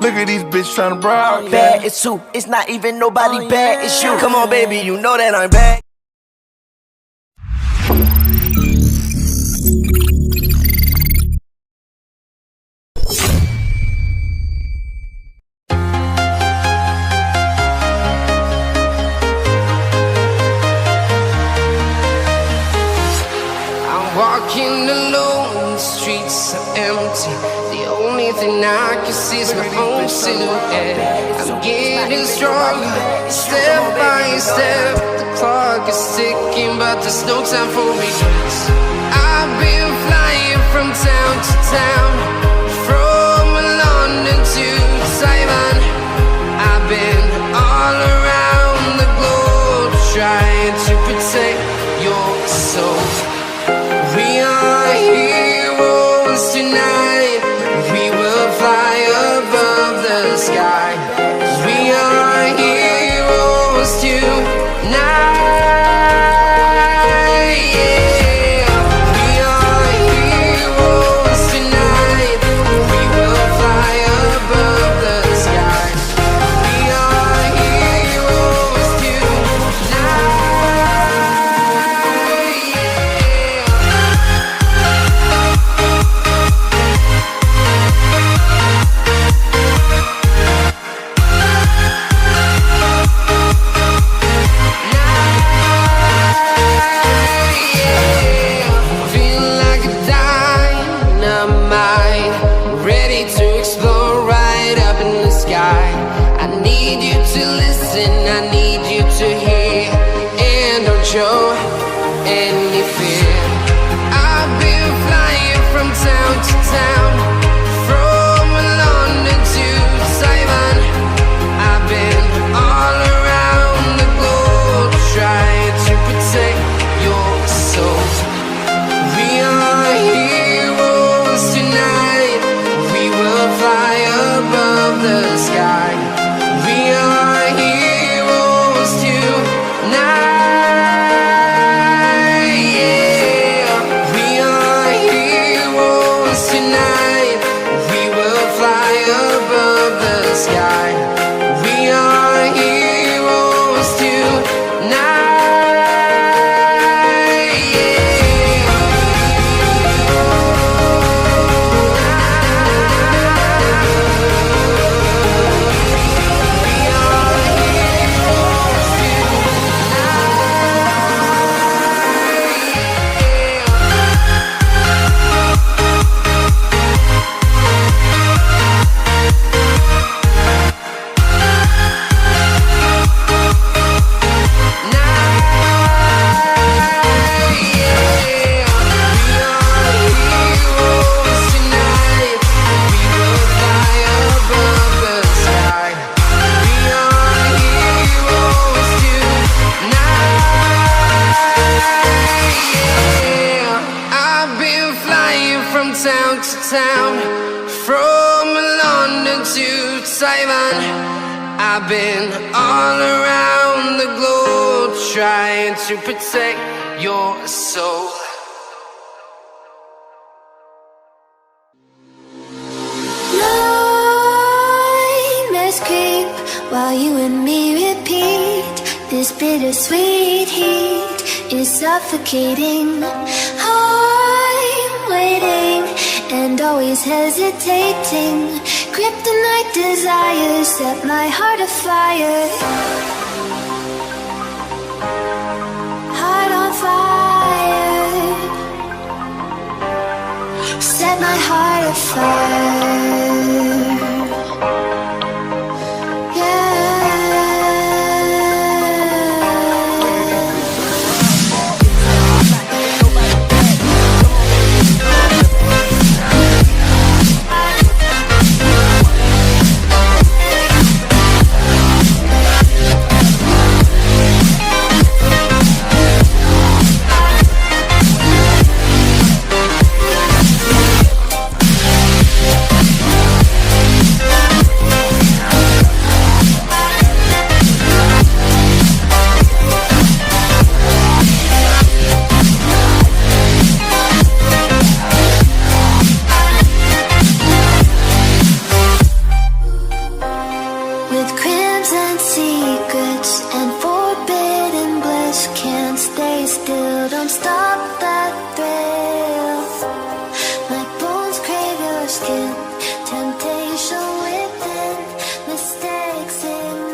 Look at these bitches tryna broad. Bad, it's who? It's not even nobody bad, it's you. Come on, baby, you know that I'm bad. Walking alone, the streets are empty. The only thing I can see is my own silhouette. I'm getting stronger, step by step. The clock is ticking, but there's no time for regrets. I've been flying from town to town, from London to Taiwan. I've been all around the globe, trying to protect your soul. We are heroes tonight. We will fly above the sky. We are heroes tonight. Yeah. We are heroes tonight. We will fly above the sky. We are heroes tonight. Show any fear. I've been flying from town to town, from London to Taiwan. I've been all around the globe, trying to protect your soul. We are heroes tonight. We will fly above the sky. We are heroes tonight. Town to town, from London to Taiwan. I've been all around the globe, trying to protect your soul. Nightmares creep while you and me repeat. This bittersweet heat is suffocating. I'm waiting and always hesitating. Kryptonite desires set my heart afire. Heart on fire. Set my heart afire. temptation.